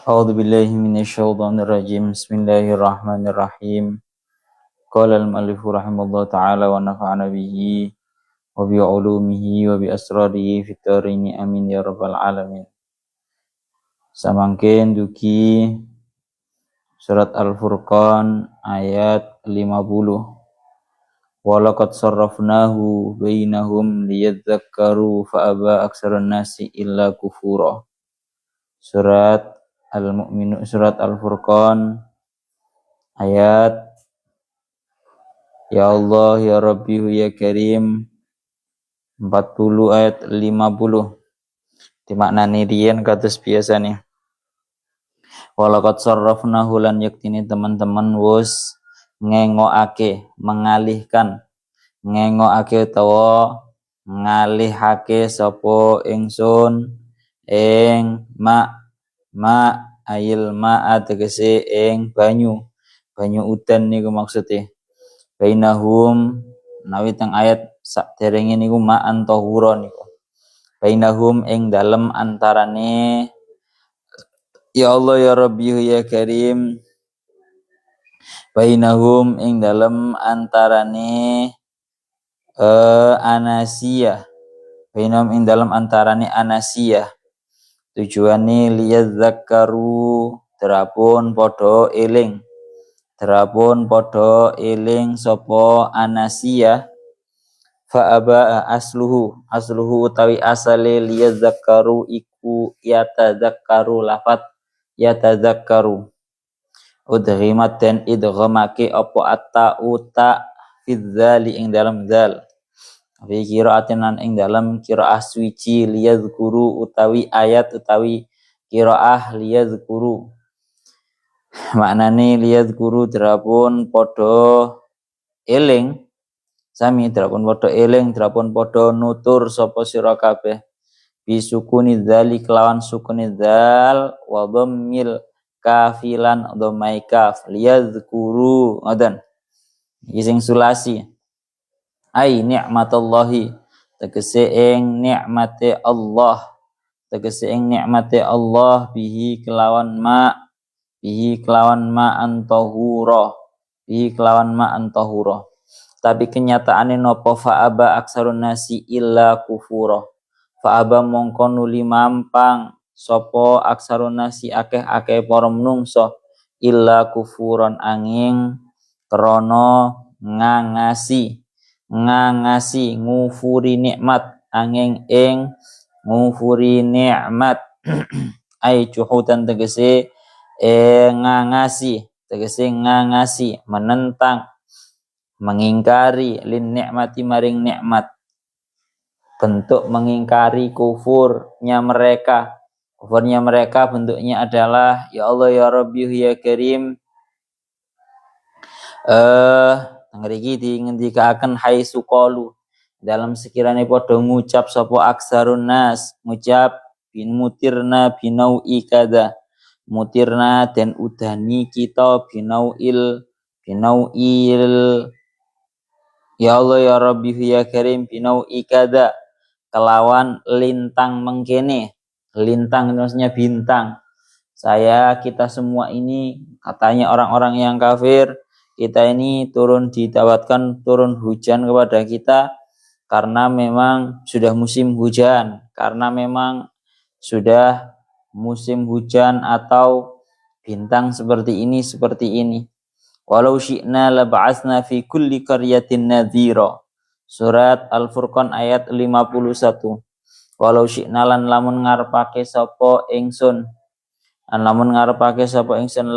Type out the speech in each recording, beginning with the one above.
A'udzu billahi minasyaitonir rajim. Bismillahirrahmanirrahim. Qala al-mu'allif rahimallahu ta'ala wa nafa'ana bihi wa bi 'ulumihi wa bi asrarihi fid dharain amin ya rabbal alamin. Samangken dugi surat Al-Furqan ayat 50. Wa laqad sarrafnahu bainahum liyadzakkaru fa aba aktsarun nasi illa kufura. Surat Al-Mu'minun, surat Al-Furqan ayat Ya Allah ya Rabbi ya Karim 40 ayat 50. Dimaknani riyen kados biasa nih. Walaqad sarrafnahu lan yaktini teman-teman wus mengalihkan utawa ngalihake sapa ingsun ing ayil tegese ing banyu udan niku maksude bainahum nawi teng ayat saderenge niku ma'an tahura niku bainahum ing dalem antarane ya Allah ya Rabbi ya Karim bainahum ing dalem antarane anasiyah bainahum ing dalem antarane anasiyah tujuane liyadzakkaru terapun padha eling sapa anasiyah fa aba asluhu utawi asale liyadzakkaru iku yatadzakkaru lafat yatadzakkaru udghimat dan idghamake apa atta fidzali ing dalam zal fi qira'atin ing dalam qira'ah suci liyadzkuru utawi ayat utawi qira'ah liyadzkuru maknane liyadzkuru drapun padha eling sami drapun padha eling drapun padha nutur sapa sira kabeh bisukuni dzali kelawan sukuni dzal wa dhammil kafilan dhammai kaf liyadzkuru ngoten iki sing sulasi ai nikmatullahi tegese ing nikmate Allah bihi kelawan ma antahura tapi kenyataane napa fa'aba aksarun nasi illa kufura fa'aba mongko nuli mampang sapa aksarun nasi akeh para menungso illa kufuron angin krana ngangasi ngufuri nikmat angin ing ngufuri nikmat ai cuhudan tegese ngangasi menentang mengingkari lin nikmati maring nikmat bentuk mengingkari kufurnya mereka bentuknya adalah ya Allah ya Rabbi ya Karim ngriki dingendikaken haitsu qalu dalam sekiranya padha ngucap sapa aksarun nas ngucap bin mutirna binau'i kada mutirna dan udani kita binau'il ya Allah ya Rabbi ya Karim binau'i kada kelawan lintang mengkene lintang maksudnya bintang kita semua ini katanya orang-orang yang kafir kita ini turun hujan kepada kita karena memang sudah musim hujan atau bintang seperti ini walau syi'na laba'atsna fi kulli qaryatin nadhira surat Al-Furqan ayat 51 walau syi'na lan lamun ngarepake sapa ingsun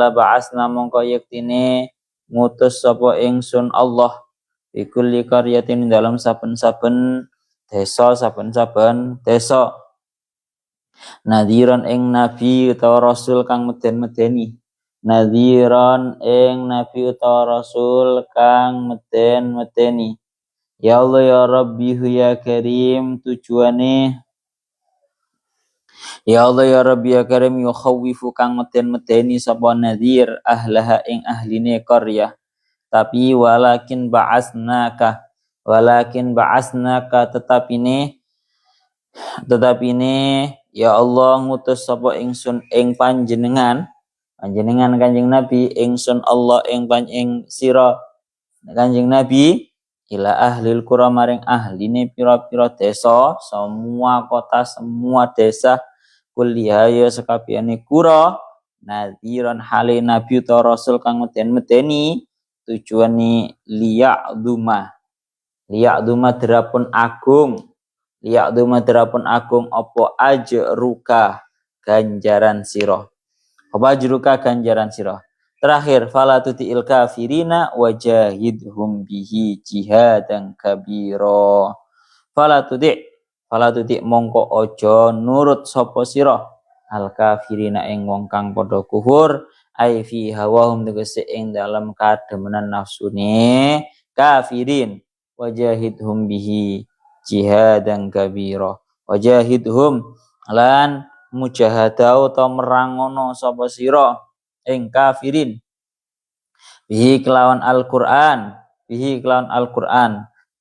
laba'atsna mongko yektine ngutus sapa ingsun Allah fi kulli qaryatin dalam saben-saben desa nadhiran ing nabi utawa rasul kang meden-medeni ya Allah ya Rabbi ya Karim tujuane ya Allah ya Rabbi ya Karim yukhawifu kang meden-medeni sapa nadhir ahlaha ing ahline qaryah tapi walakin ba'asnaka tetapine Tetapi ini ya Allah ngutus sapa ingsun ing panjenengan Kanjeng Nabi ingsun Allah ing sira Kanjeng Nabi ila ahlil qura maring ahline pira-pira desa, semua kota, semua desa, kuliah ya sekabiane qura, nadhiran hale nabi ta rasul kang medeni tujuane liya'duma derapun agung apa ajruka ganjaran sira. Apa ajruka ganjaran sira. Terakhir, fala tuti'il kafirina wajahidhum bihi jihadan kabira. Fala tuti' mongko ojo nurut sapa sira al kafirina ing wong kang padha kufur ai fi hawahum tegese ing dalam kademenan nafsune kafirin wajahidhum bihi jihadan kabira. Wajahidhum lan mujahadah utawa merangono sapa sira ing kafirin bihi kelawan Al-Qur'an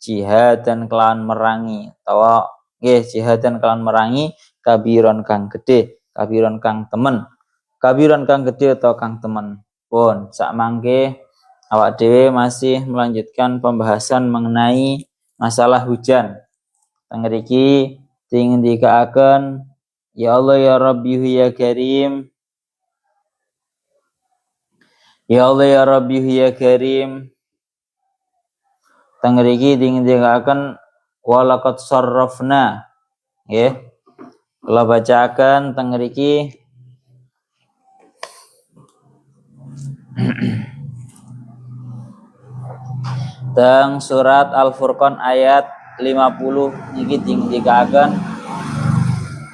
jihadan kelawan merangi utawa jihadan kelawan merangi kabiron kang gede atau kang temen pun sak mangke awak dhewe masih melanjutkan pembahasan mengenai masalah hujan tengriki dikaaken ya Allah ya Rabbi ya Karim. Ya Allah ya Rabbi ya Karim. Tangriki dikaaken walaqad sarrafna. Nggih. Kula bacakan tangriki teng surat Al-Furqan ayat 50 niki dikaaken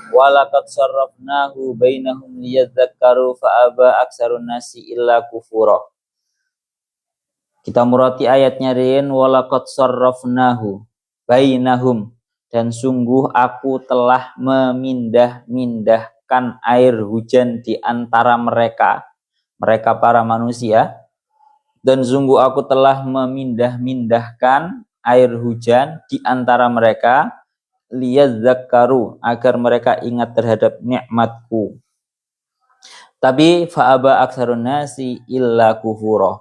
walaqad sarrafnahu bainahum liyadzakkaru fa aba aksarun nasi illa kufura. Kita murati ayatnya rin walaqad sarrafnahu bainahum dan sungguh aku telah memindahkan air hujan di antara mereka para manusia dan sungguh aku telah memindahkan air hujan di antara mereka liyadzakkaru agar mereka ingat terhadap nikmatku. Tapi fa'aba aksarun nasi illa kufura.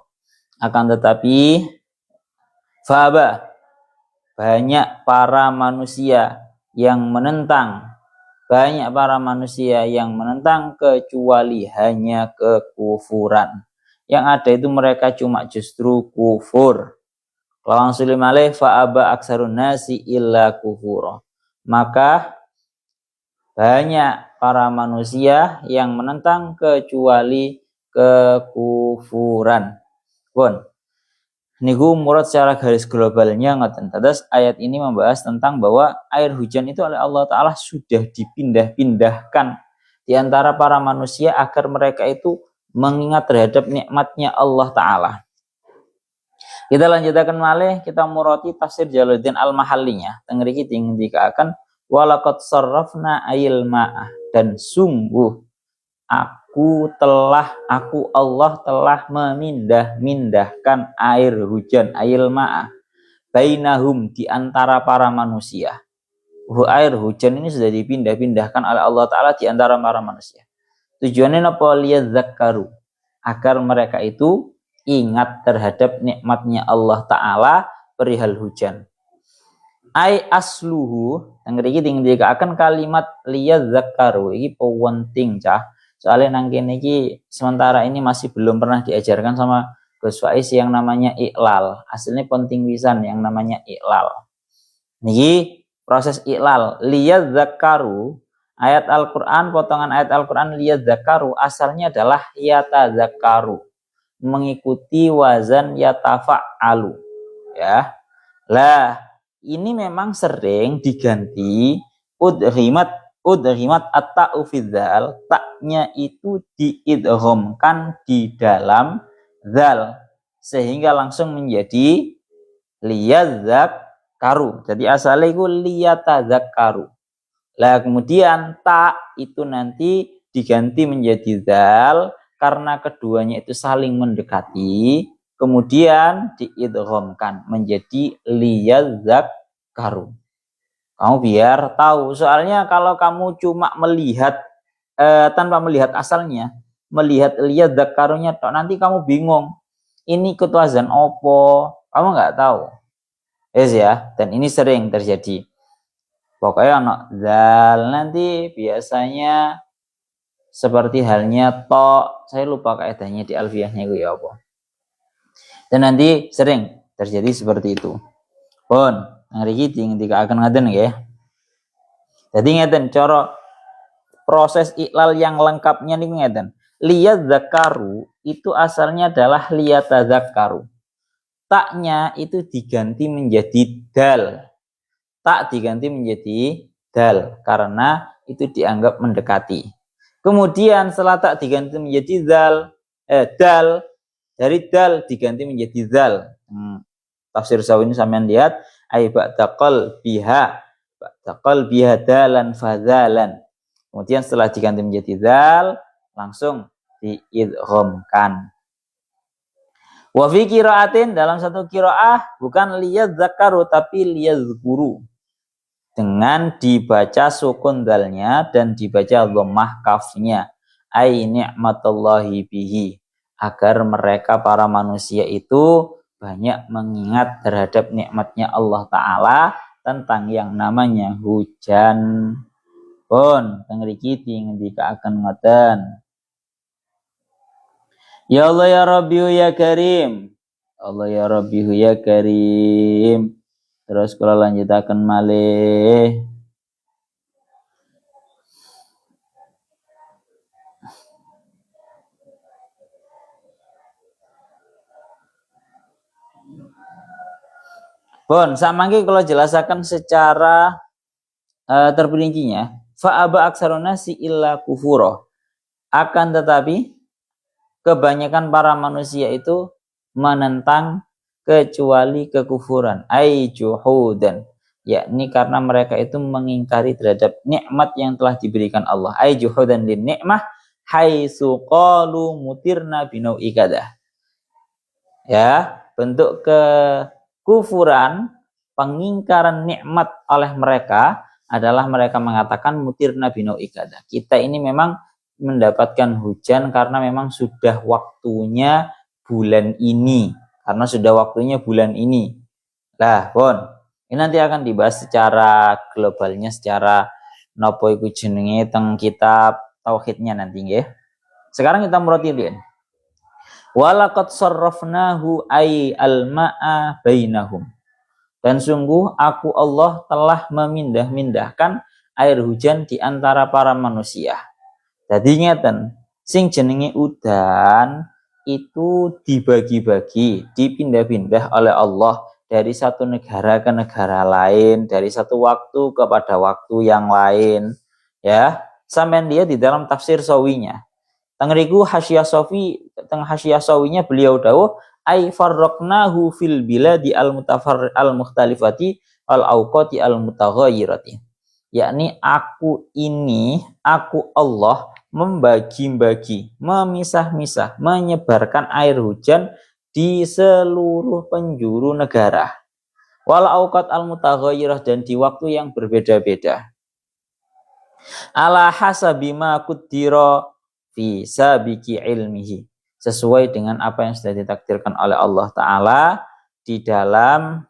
Akan tetapi fa'aba banyak para manusia yang menentang kecuali hanya kekufuran. Yang ada itu mereka cuma justru kufur. Lawan sulim alaih fa'aba aksarun nasi illa kufura. Maka banyak para manusia yang menentang kecuali kekufuran. Pun niku murad secara garis globalnya ngoten. Terus ayat ini membahas tentang bahwa air hujan itu oleh Allah Ta'ala sudah dipindah-pindahkan di antara para manusia agar mereka itu mengingat terhadap nikmatnya Allah Ta'ala. Kita lanjutkan malih, kita murati tafsir Jalaluddin Al-Mahallinya. Tengriki dikaaken walaqad sarrafna ayil ma'ah dan sungguh aku Allah telah memindahkan air hujan ayil ma'ah bainahum di antara para manusia. Air hujan ini sudah dipindah-pindahkan oleh Allah Ta'ala di antara para manusia. Tujuannya apa? Liyadzakkaru agar mereka itu ingat terhadap nikmatnya Allah Ta'ala perihal hujan. Ai asluhu yang dikatakan kalimat liyadzakkaru ini penting cah. Soalnya nang kene iki sementara ini masih belum pernah diajarkan sama Gus Faiz yang namanya iqlal. Hasilnya penting pisan yang namanya iqlal. Niki proses iqlal liyadzakkaru ayat Al-Qur'an potongan ayat Al-Qur'an liyadzakkaru asalnya adalah yatadzakkaru mengikuti wazan yatafa'alu ya. Lah ini memang sering diganti udghimat at-ta'u fi dzal, taknya itu diidghamkan di dalam dzal sehingga langsung menjadi liyadzakkaru. Jadi asalnya itu liyatadzakkaru. Lah kemudian ta itu nanti diganti menjadi dzal karena keduanya itu saling mendekati, kemudian diidghamkan menjadi liyadzakkaru. Kamu biar tahu. Soalnya kalau kamu cuma melihat tanpa melihat asalnya, lihat zakarunya tok, nanti kamu bingung. Ini ikut wazan opo? Kamu nggak tahu. Yes ya, dan ini sering terjadi. Pokoknya anak zal nanti biasanya seperti halnya to, saya lupa kaidahnya di alfiyahnya itu ya apa. Dan nanti sering terjadi seperti itu. Pun ngriki ketika akan ngaten ya. Jadi ngeten cara proses iklal yang lengkapnya nih ngeten. Liyat zakaru itu asalnya adalah liyat zakaru. Taknya itu diganti menjadi dal. Tak diganti menjadi dal karena itu dianggap mendekati. Kemudian setelah tak diganti menjadi dal, dari dal diganti menjadi zal. Tafsir Sawi ini sampean lihat, ai ba'daqal biha dalan fadzalan. Kemudian setelah diganti menjadi zal, langsung diidghamkan. Wa fi qiraatin, dalam satu qiraah bukan liyadzakaru tapi liyadzkuru. Dengan dibaca sukun dalnya dan dibaca dhammah kafnya. Ai ni'matullahi bihi. Agar mereka para manusia itu banyak mengingat terhadap nikmatnya Allah Ta'ala tentang yang namanya hujan. Pun tengriki ngendika akan ngoten. Ya Allah ya Rabbi ya Karim. Allah ya Rabbi ya Karim. Terus kalau lanjutakan malih. Bon, samangki kalau jelasakan secara terperincinya, fa'aba aksaruna si illa kufuro. Akan tetapi kebanyakan para manusia itu menentang kecuali kekufuran, ai juhudan, yakni karena mereka itu mengingkari terhadap nikmat yang telah diberikan Allah, ai juhudan lin nikmah haitsu qalu mutirna binau'i kadah. Ya, bentuk kekufuran, pengingkaran nikmat oleh mereka adalah mereka mengatakan mutirna binau'i kadah. Kita ini memang mendapatkan hujan karena memang sudah waktunya bulan ini. Karena sudah waktunya bulan ini. Lah, Bon. Ini nanti akan dibahas secara globalnya, secara nopo iku jenenge teng kitab tauhidnya nanti nggih. Sekarang kita merhatiin. Walaqad sarrafnahu ay al-ma'a bainahum. Dan sungguh aku Allah telah memindah-mindahkan air hujan di antara para manusia. Jadi ngeten, sing jenenge udan itu dibagi-bagi, dipindah-pindah oleh Allah dari satu negara ke negara lain, dari satu waktu kepada waktu yang lain, ya. Sampean lihat di dalam tafsir sawinya. Tengriku Hasyah Sawi, teng Hasyah Sawinya beliau dawuh, ai farraqnahu fil biladi al-mukhtalifati al-awqati al-mutaghayyirati. Yakni aku Allah membagi-bagi, memisah-misah, menyebarkan air hujan di seluruh penjuru negara. Wal auqat al-mutaghayyirah, dan di waktu yang berbeda-beda. Ala hasabi ma qaddara fi sabiqi ilmihi. Sesuai dengan apa yang sudah ditakdirkan oleh Allah Ta'ala di dalam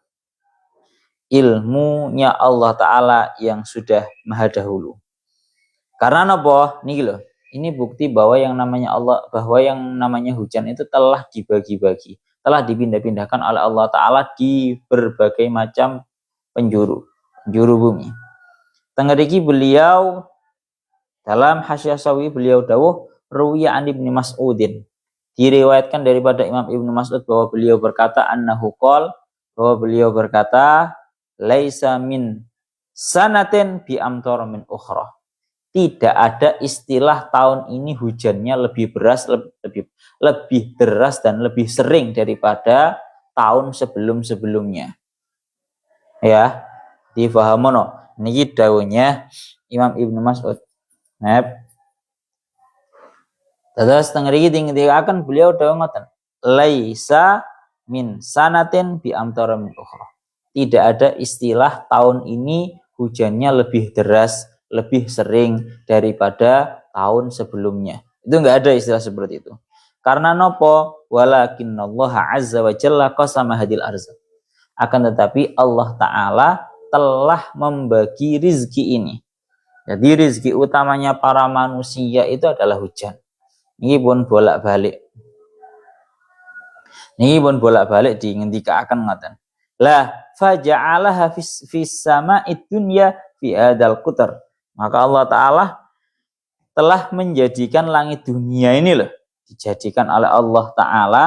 ilmunya Allah Ta'ala yang sudah maha dahulu. Karena apa? Nih loh. Ini bukti bahwa yang namanya hujan itu telah dibagi-bagi, telah dipindah-pindahkan oleh Allah Ta'ala di berbagai macam penjuru bumi. Tengeriki beliau dalam Hasyah Sawi beliau dawuh ruwiya an Ibnu Mas'udin. Diriwayatkan daripada Imam Ibnu Mas'ud bahwa beliau berkata bahwa beliau berkata laisa min sanatin bi amtar min ukhra. Tidak ada istilah tahun ini hujannya lebih deras dan lebih sering daripada tahun sebelum-sebelumnya. Ya, difahamono. Niki dawuhnya Imam Ibnu Mas'ud. Terus tengriki akan beliau dawuh ngoten. Laisa min sanatin bi amtar min ukhra. Tidak ada istilah tahun ini hujannya lebih deras, lebih sering daripada tahun sebelumnya. Itu enggak ada istilah seperti itu. Karena nopo? Walakinnallaha azza wa jalla qasama hadil arzaq. Akan tetapi Allah Ta'ala telah membagi rizki ini. Jadi rizki utamanya para manusia itu adalah hujan. Ini pun bolak-balik. Diingendikaken ngoten. Lah faja'alaha fis sama'id dunya fi hadal qutr. Maka Allah Ta'ala telah menjadikan langit dunia ini loh, dijadikan oleh Allah Ta'ala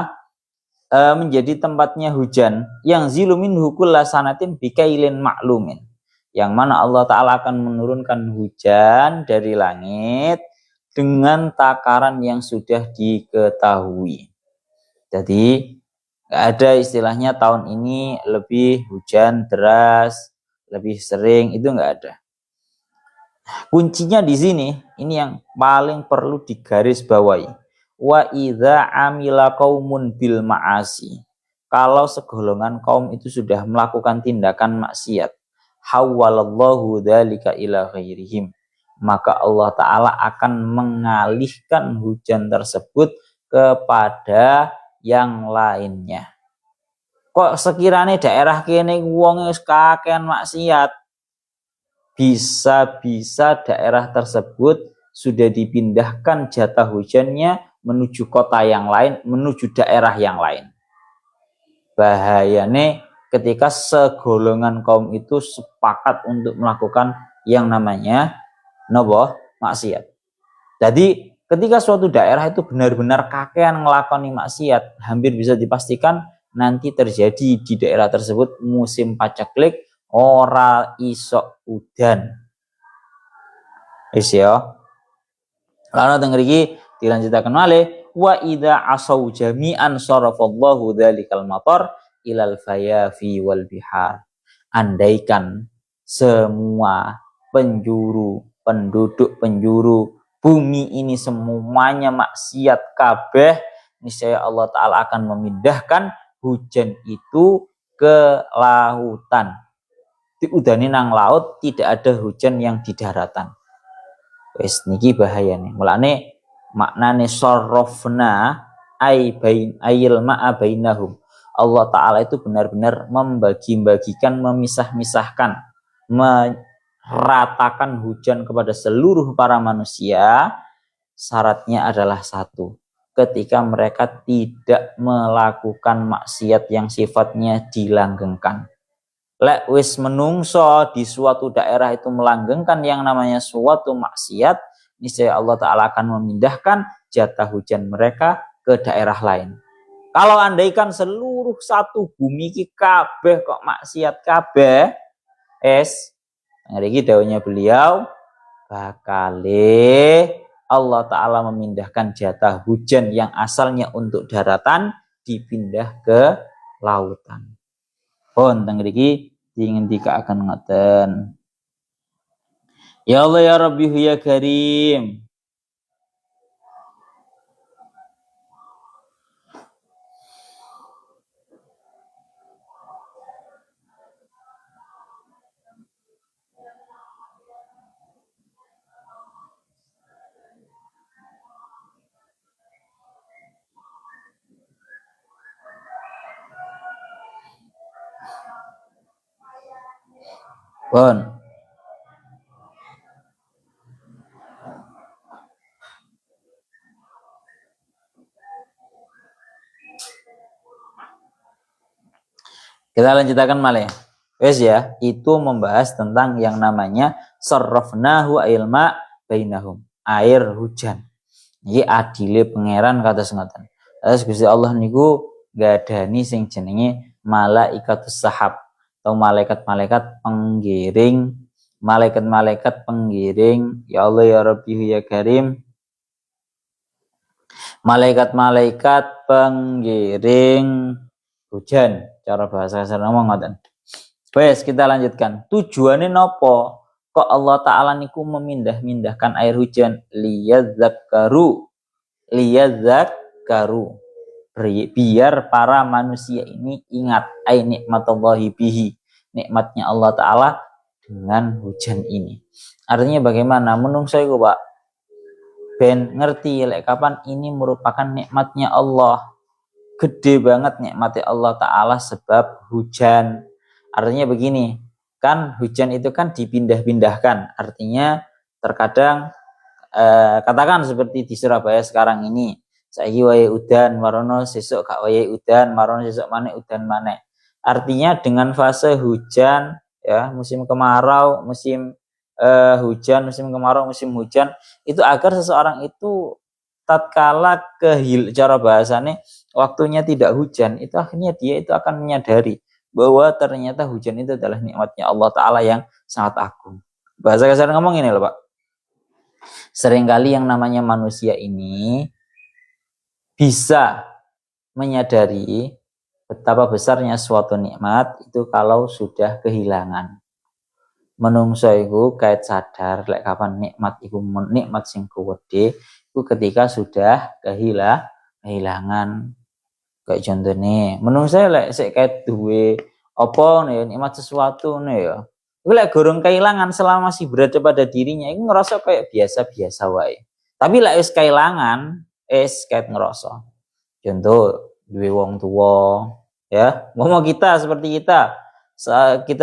menjadi tempatnya hujan yang zilumin hukul sanatin bikailin maklumin, yang mana Allah Ta'ala akan menurunkan hujan dari langit dengan takaran yang sudah diketahui. Jadi nggak ada istilahnya tahun ini lebih hujan deras, lebih sering, itu nggak ada. Kuncinya di sini, ini yang paling perlu digarisbawahi. Wa idza amila qaumun bil ma'asi. Kalau segolongan kaum itu sudah melakukan tindakan maksiat, hawwalallahu dzalika ila ghairihim. Maka Allah Ta'ala akan mengalihkan hujan tersebut kepada yang lainnya. Kok sekiranya daerah kene wong wis kakean maksiat, bisa-bisa daerah tersebut sudah dipindahkan jatah hujannya menuju kota yang lain, menuju daerah yang lain. Bahayanya ketika segolongan kaum itu sepakat untuk melakukan yang namanya maksiat. Jadi ketika suatu daerah itu benar-benar kakean ngelakoni maksiat, hampir bisa dipastikan nanti terjadi di daerah tersebut musim paceklik, ora iso udan. Wis ya. Lalu teng mriki dilanjutaken malih wa idza asau jami'an sarafallahu dzalikal matar ilal fayafi wal bihar. Andaikan semua penduduk penjuru bumi ini semuanya maksiat kabeh, niscaya Allah Ta'ala akan memindahkan hujan itu ke lautan. Diudani nang laut, tidak ada hujan yang di daratan. Wes niki bahayane. Mulane maknane sarrafna ayil ma'a bainahum. Allah Ta'ala itu benar-benar membagi-bagikan, memisah-misahkan, meratakan hujan kepada seluruh para manusia. Syaratnya adalah satu, ketika mereka tidak melakukan maksiat yang sifatnya dilanggengkan. Lek wis menungso di suatu daerah itu melanggengkan yang namanya suatu maksiat, niscaya Allah Ta'ala akan memindahkan jatah hujan mereka ke daerah lain. Kalau andaikan seluruh satu bumi ki kabeh kok maksiat kabeh, ngriki dawuhnya beliau, bakale Allah Ta'ala memindahkan jatah hujan yang asalnya untuk daratan dipindah ke lautan. Pun teng mriki diingendikaken ngoten. Ya Allah ya Rabbi ya Karim. Pun kita lanjutkan malih. Wes ya, itu membahas tentang yang namanya sarrafnahu ilma bainahum, air hujan. Iki adile pangeran kados ngoten. Terus Gusti Allah niku gadani sing jenenge malaikatus sahab atau malaikat-malaikat penggiring, malaikat-malaikat penggiring. Ya Allah ya Rabbi ya Karim. Malaikat-malaikat penggiring hujan, cara bahasa kasar ngomong ngoten. Wes kita lanjutkan. Tujuannya nopo? Kok Allah Ta'ala niku memindah-mindahkan air hujan? Liyadzakkaru. Biar para manusia ini ingat nikmatullahi bihi. Nikmatnya Allah Ta'ala dengan hujan ini. Artinya bagaimana? Menungso iku Pak ben ngerti lek kapan ini merupakan nikmatnya Allah. Gede banget nikmatnya Allah Ta'ala sebab hujan. Artinya begini, kan hujan itu kan dipindah-pindahkan. Artinya terkadang katakan seperti di Surabaya sekarang ini, saiki wae udan marono sesuk gak wae udan marono sesuk maneh udan maneh. Artinya dengan fase hujan ya, musim kemarau, musim hujan, musim kemarau, musim hujan, itu agar seseorang itu tatkala cara bahasanya waktunya tidak hujan, itu akhirnya dia itu akan menyadari bahwa ternyata hujan itu adalah nikmatnya Allah Ta'ala yang sangat agung. Bahasa kasar ngomong ini loh Pak, seringkali yang namanya manusia ini bisa menyadari betapa besarnya suatu nikmat itu kalau sudah kehilangan. Menungso iku kait sadar lek kapan nikmat iku nikmat sing kuwede iku ketika sudah kehilangan. Kayak contohnya menungso lek sik kait duwe apa nih nikmat sesuatu nih ya. Iku lek gorong kehilangan selama masih berada pada dirinya iku ngerasa kayak biasa-biasa wae. Tapi lek wis kehilangan kait ngerasa. Contoh duwe wong tua ya, mau kita seperti kita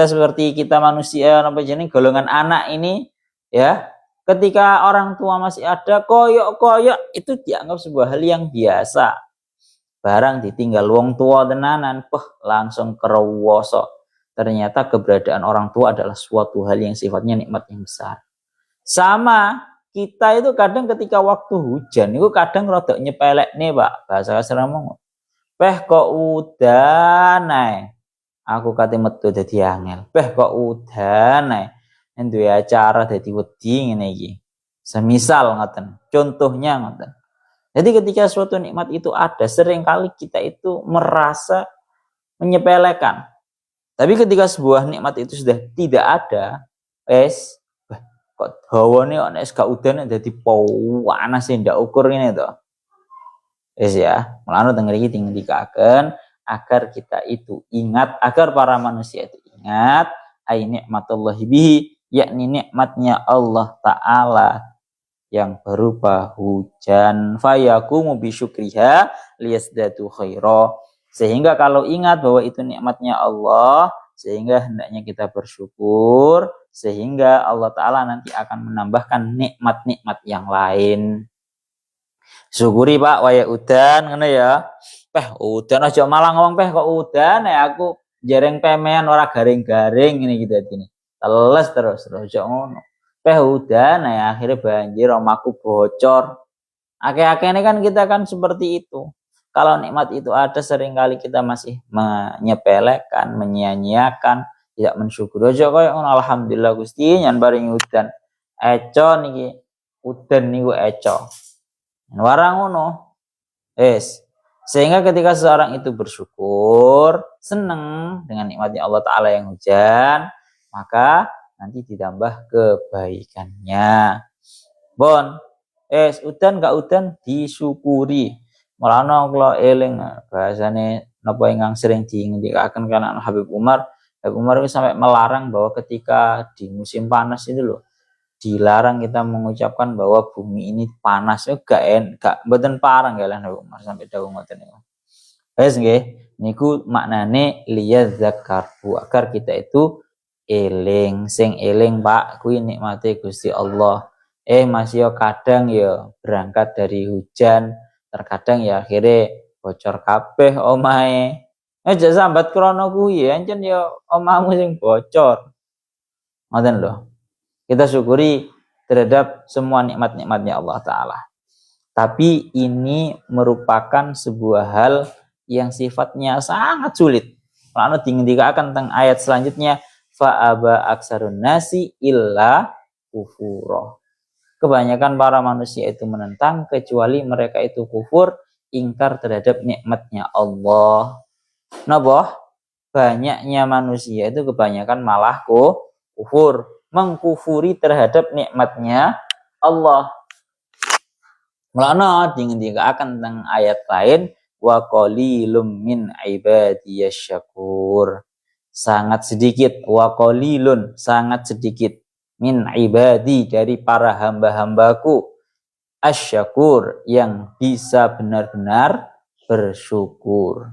seperti kita manusia apa jenis golongan anak ini ya, ketika orang tua masih ada koyok itu dianggap sebuah hal yang biasa. Barang ditinggal wong tua tenanan langsung kerewoso. Ternyata keberadaan orang tua adalah suatu hal yang sifatnya nikmat yang besar. Sama kita itu kadang ketika waktu hujan itu kadang rodok nyepelek nih Pak, bahasa kasar ngomong kok udan ae. Aku kate metu dadi angel. Kok udan ae. Duwe acara dadi wedi ngene iki. Semisal ngoten. Contohnya ngoten. Jadi ketika suatu nikmat itu ada, seringkali kita itu merasa menyepelekan. Tapi ketika sebuah nikmat itu sudah tidak ada, kok hawane nek gak udan dadi panas ndak ukur ini to. Ya, mulane teng mriki dingdikaken agar kita itu ingat, agar para manusia itu ingat ai nikmatullahi bihi, yakni nikmatnya Allah Ta'ala yang berupa hujan, fayakumu bisyukriha liyazdatu khaira. Sehingga kalau ingat bahwa itu nikmatnya Allah, sehingga hendaknya kita bersyukur, sehingga Allah Ta'ala nanti akan menambahkan nikmat-nikmat yang lain. Syukuri Pak waya udan ngono ya. Udan aja malah ngomong kok udan ya aku jereng pemean ora garing-garing ini gitu gini. Teles terus aja ngono. Udan ya akhirnya banjir omaku bocor. Akeh-akeh ini kan kita kan seperti itu. Kalau nikmat itu ada seringkali kita masih menyepelekan, menyia-nyiakan, tidak mensyukuri aja koyo ngono alhamdulillah Gusti nyan baring udan. Eco niki udan niku eco. Warang ngono. Sehingga ketika seseorang itu bersyukur, senang dengan nikmatnya Allah Ta'ala yang hujan, maka nanti ditambah kebaikannya. Udan gak udan disyukuri. Mulane kula eling bahasane napa ingkang sering diingatkan kan Habib Umar. Habib Umar itu sampai melarang bahwa ketika di musim panas itu loh, dilarang kita mengucapkan bahwa bumi ini panas. Gak mboten parang kalian Habib Umar sampai dawuh ngoten niku. Wes nggih, niku maknane liyadzakkaru, agar kita itu eling, sing eling Pak kuwi nikmate Gusti Allah. Masih kadang ya berangkat dari hujan, terkadang ya akhirnya bocor kabeh omahe. Aja sambat krono kuwi ancen ya omahmu sing bocor. Ngoten lho. Kita syukuri terhadap semua nikmat-nikmatnya Allah Ta'ala. Tapi ini merupakan sebuah hal yang sifatnya sangat sulit. Lalu dingendikaken tentang ayat selanjutnya, fa'aba aksarun nasi illa kufura. Kebanyakan para manusia itu menentang kecuali mereka itu kufur, ingkar terhadap nikmatnya Allah. Napa? Banyaknya manusia itu kebanyakan malah kufur, mengkufuri terhadap nikmatnya Allah. Mulane dingendikaken tentang ayat lain, wa qalilum min ibadiyasyakur. sangat sedikit, wa qalilun sangat sedikit, min ibadi dari para hamba-hambaku, asyakur yang bisa benar-benar bersyukur.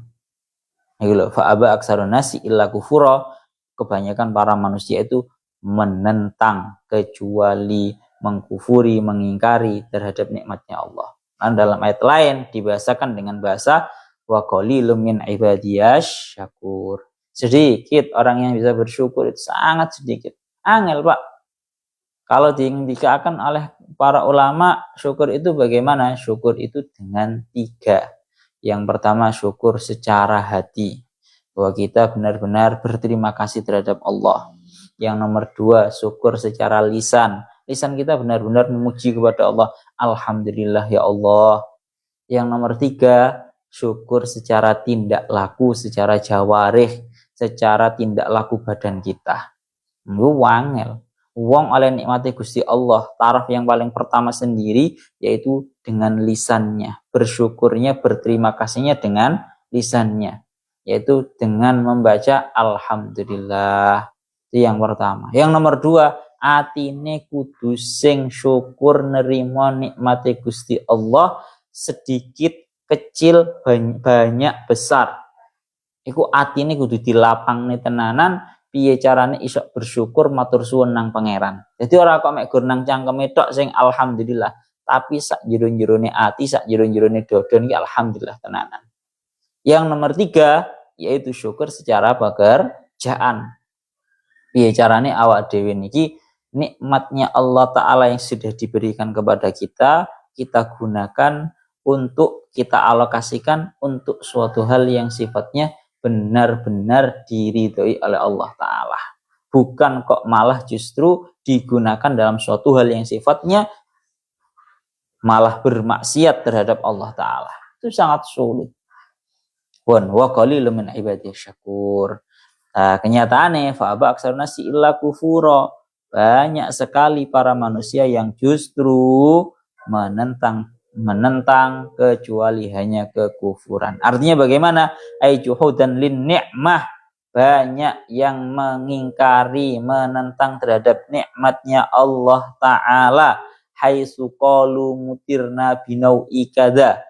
Gitu, fa aba aksarun nasi illa kufura, kebanyakan para manusia itu menentang kecuali mengkufuri, mengingkari terhadap nikmatnya Allah. Dan dalam ayat lain dibahasakan dengan bahasa wa qalilum min ibadiyas syakur. Sedikit orang yang bisa bersyukur, itu sangat sedikit. Angel, Pak. Kalau dikatakan oleh para ulama, syukur itu bagaimana? Syukur itu dengan 3. Yang pertama, syukur secara hati, bahwa kita benar-benar berterima kasih terhadap Allah. Yang nomor 2, syukur secara lisan. Lisan kita benar-benar memuji kepada Allah. Alhamdulillah ya Allah. Yang nomor 3, syukur secara tindak laku, secara jawarih, secara tindak laku badan kita. Wangel. Wong oleh nikmati Gusti Allah, taraf yang paling pertama sendiri yaitu dengan lisannya. Bersyukurnya, berterima kasihnya dengan lisannya, yaitu dengan membaca Alhamdulillah. Itu yang pertama. Yang nomor 2, atine kudu sing syukur nerima nikmati Gusti Allah, sedikit, kecil, banyak, besar. Iku atine kudu dilapangne tenanan. Piye carane iso bersyukur matur suwun nang pangeran. Jadi ora kok mek gur nang cangkeme tok sing alhamdulillah, tapi sak jero-jerone ati, sak jero-jerone dada niki alhamdulillah tenanan. Yang nomor 3 yaitu syukur secara pekerjaan. Piye carane awak dhewe niki nikmatnya Allah Ta'ala yang sudah diberikan kepada kita gunakan untuk kita alokasikan untuk suatu hal yang sifatnya benar-benar diridhoi oleh Allah Ta'ala. Bukan kok malah justru digunakan dalam suatu hal yang sifatnya malah bermaksiat terhadap Allah Ta'ala. Itu sangat sulit. Wa qalilun min ibadiyas syakur. Nah, kenyataannya fa'aba aksarun nasi illa kufura. Banyak sekali para manusia yang justru menentang kecuali hanya kekufuran. Artinya bagaimana? Ai juhudan lin ni'mah. Banyak yang mengingkari, menentang terhadap nikmatnya Allah Ta'ala. Haitsu qalu mutirna binau'i kada.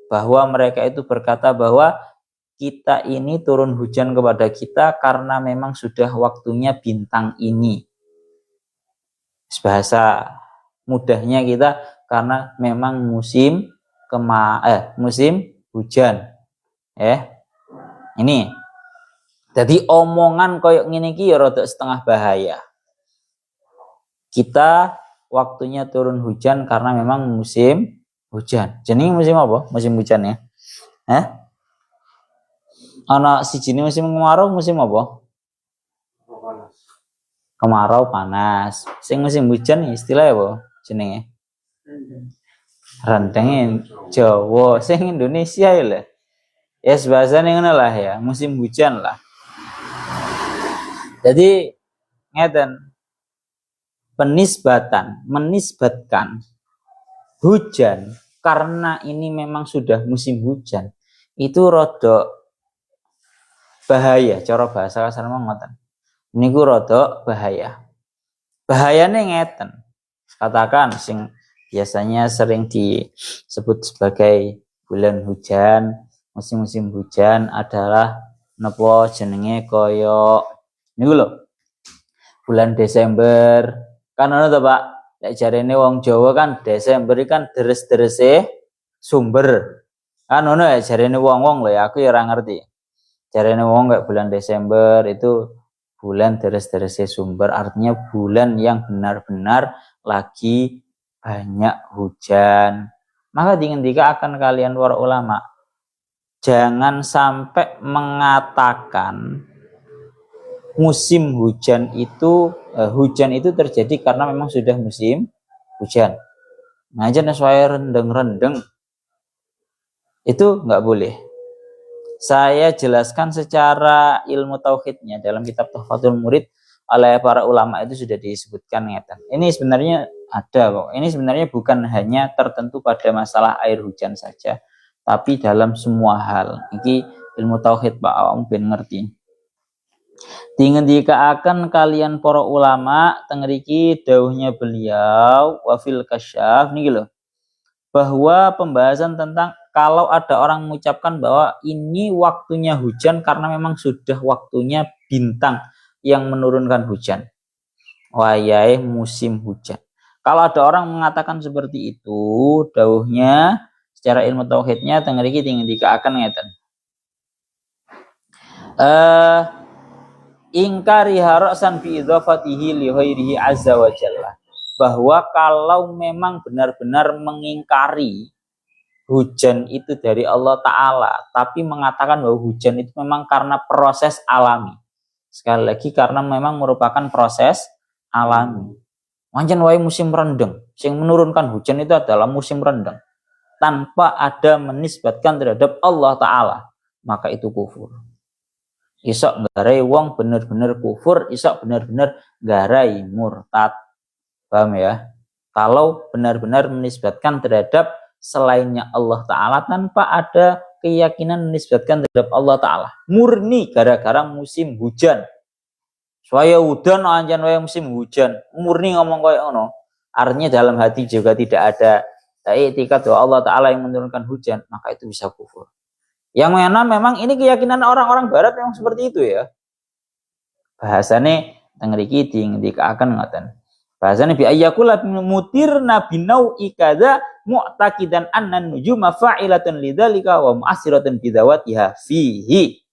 Bahwa mereka itu berkata bahwa kita ini turun hujan kepada kita karena memang sudah waktunya bintang ini. Bahasa mudahnya kita karena memang musim hujan. Ini. Jadi omongan koyok ngene iki ya rada setengah bahaya. Kita waktunya turun hujan karena memang musim hujan. Jenenge musim apa? Musim hujan ya. Ana sijine musim kemarau, musim apa? Kemarau panas. Sing musim hujan istilahnya apa jenenge? Rendeng Jawa, sing Indonesia ya lah. Ya bahasane ngono lah ya, musim hujan lah. Jadi ngeten, menisbatkan hujan karena ini memang sudah musim hujan itu rada bahaya, cara bahasa kasar ngoten. Niku rada bahaya. Bahayane ngeten. Katakan sing biasanya sering disebut sebagai bulan hujan, musim-musim hujan adalah napa jenenge kaya niku lho. Bulan Desember. Kan ono to, Pak. Lek jarene wong Jawa kan Desember kan deres-derese sumber. Kan ono ya jarene wong-wong lho ya, aku ya ora ngerti. Jarene wong kayak bulan Desember itu bulan deres-derese sumber, artinya bulan yang benar-benar lagi banyak hujan. Maka dingendika akan kalian para ulama, jangan sampai mengatakan musim hujan itu terjadi karena memang sudah musim hujan. Ngajar sesuai rendeng-rendeng itu nggak boleh. Saya jelaskan secara ilmu tauhidnya dalam kitab Tuhfatul Murid oleh para ulama itu sudah disebutkan ngeten. Ini sebenarnya ada kok. Ini sebenarnya bukan hanya tertentu pada masalah air hujan saja, tapi dalam semua hal. Ini ilmu tauhid Pak awam ben ngerti. Dingendikaaken kalian para ulama tengriki dawuhnya beliau wafil kasyaf niki lho, bahwa pembahasan tentang kalau ada orang mengucapkan bahwa ini waktunya hujan karena memang sudah waktunya bintang yang menurunkan hujan. Wayahe musim hujan. Kalau ada orang mengatakan seperti itu, dawuhnya secara ilmu tauhidnya tengriki dingendikaaken ngeten. Ingkari harasan fi idhafatihi li ghairihi azza wa jalla, bahwa kalau memang benar-benar mengingkari hujan itu dari Allah Ta'ala, tapi mengatakan bahwa hujan itu memang karena proses alami, sekali lagi karena memang merupakan proses alami. Wancen wae musim rendeng, yang menurunkan hujan itu adalah musim rendeng, tanpa ada menisbatkan terhadap Allah Ta'ala, maka itu kufur. Isok garai wong bener-bener kufur, isok bener-bener garai murtad. Paham ya? Kalau benar-benar menisbatkan terhadap selainnya Allah Ta'ala tanpa ada keyakinan menisbatkan terhadap Allah Ta'ala, murni gara-gara musim hujan. Saya udan anjan wae musim hujan, murni ngomong kayak ngono. Artinya dalam hati juga tidak ada i'tikad bahwa Allah Ta'ala yang menurunkan hujan, maka itu bisa kufur. Yang mana memang ini keyakinan orang-orang barat memang seperti itu ya. Bahasane tengriki dingendikaaken ngoten. Bahasane bi ayyakula mutirna binau'i kadza mu'taqidan anna nujuma fa'ilatun lidzalika wa mu'assiratun bidawatiha fihi.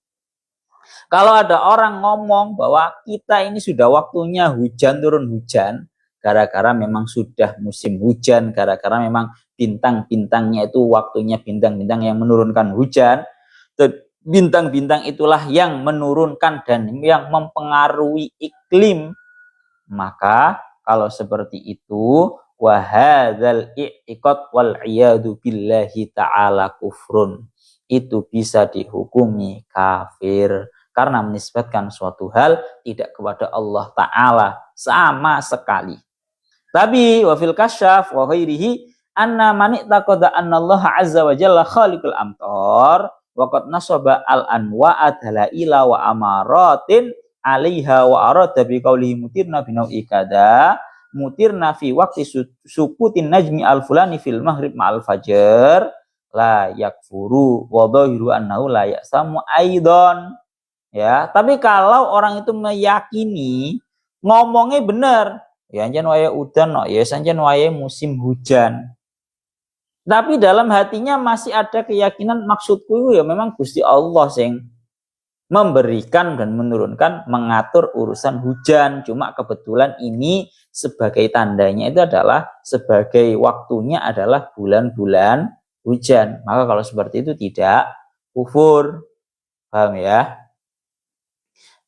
Kalau ada orang ngomong bahwa kita ini sudah waktunya hujan, turun hujan, gara-gara memang sudah musim hujan, gara-gara memang bintang-bintangnya itu waktunya bintang-bintang yang menurunkan hujan, bintang-bintang itulah yang menurunkan dan yang mempengaruhi iklim, maka kalau seperti itu wahadzal i'tiqad wal iyadu billahi ta'ala kufrun, itu bisa dihukumi kafir karena menisbatkan suatu hal tidak kepada Allah Ta'ala sama sekali. Tapi wafil kasyaf wa ghairihi anna man i'taqada anna Allah azza wa jalla khaliqul amtar wa qad nasaba al anwa'a dalaila wa amaratin 'alaiha wa arada bi qawlihi mutirna bi nau'i kada mutirna fi waqti sukutin najmi al fulani fil maghrib ma'al fajr la yakfuru wa dhahiru annahu la yasamu aidan. Ya, tapi kalau orang itu meyakini ngomongnya benar, ya anjen wae udan no, ya anjen wae musim hujan. Tapi dalam hatinya masih ada keyakinan maksudku ya memang Gusti Allah yang memberikan dan menurunkan, mengatur urusan hujan. Cuma kebetulan ini sebagai tandanya itu adalah sebagai waktunya adalah bulan-bulan hujan. Maka kalau seperti itu tidak kufur. Paham ya?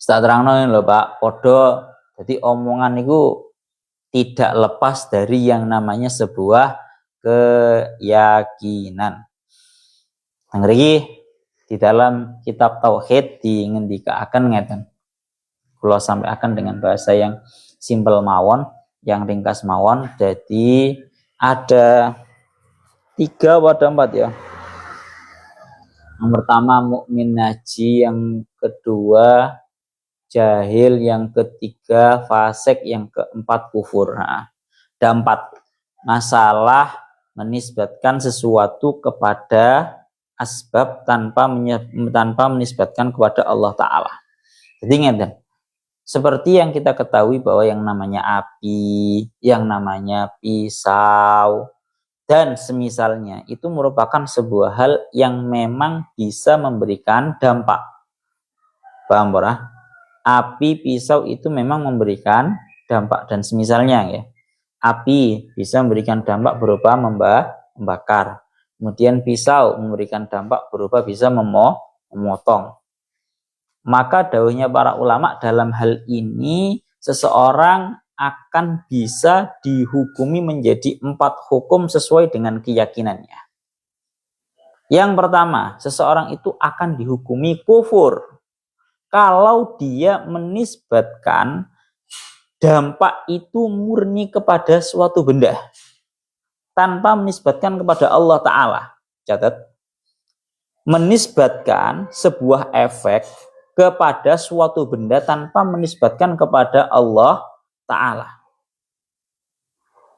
Tak terangno lho Pak, podo. Jadi omongan itu tidak lepas dari yang namanya sebuah keyakinan. Ngerti di dalam kitab tauhid dingendikaaken ngeten. Kula sampaikan dengan bahasa yang simpel mawon, yang ringkas mawon. Jadi ada 3 atau 4 ya. Yang pertama mukmin naji, yang kedua jahil, yang ketiga fasik, yang keempat kufur. Nah, ada 4 masalah menisbatkan sesuatu kepada asbab tanpa menisbatkan kepada Allah Ta'ala. Jadi ngeten, seperti yang kita ketahui bahwa yang namanya api, yang namanya pisau, dan semisalnya itu merupakan sebuah hal yang memang bisa memberikan dampak. Paham ora? Api, pisau itu memang memberikan dampak dan semisalnya ya. Api bisa memberikan dampak berupa membakar. Kemudian pisau memberikan dampak berupa bisa memotong. Maka dawuhnya para ulama dalam hal ini seseorang akan bisa dihukumi menjadi 4 hukum sesuai dengan keyakinannya. Yang pertama, seseorang itu akan dihukumi kufur kalau dia menisbatkan dampak itu murni kepada suatu benda tanpa menisbatkan kepada Allah Ta'ala. Catat, menisbatkan sebuah efek kepada suatu benda tanpa menisbatkan kepada Allah Ta'ala.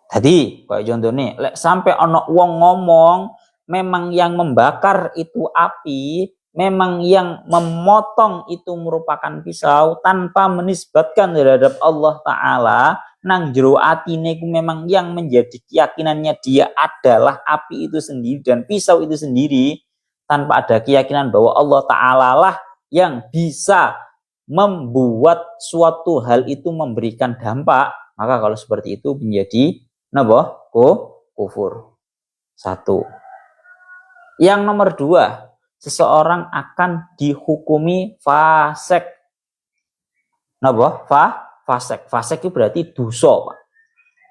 Tadi kayak contohnya, lek sampai ono wong ngomong memang yang membakar itu api, memang yang memotong itu merupakan pisau tanpa menisbatkan terhadap Allah Ta'ala, nang jero atine ku memang yang menjadi keyakinannya dia adalah api itu sendiri dan pisau itu sendiri, tanpa ada keyakinan bahwa Allah Ta'ala lah yang bisa membuat suatu hal itu memberikan dampak, maka kalau seperti itu menjadi kufur. Satu. Yang nomor dua, seseorang akan dihukumi fasik. Fasik. Fasik itu berarti dosa, Pak.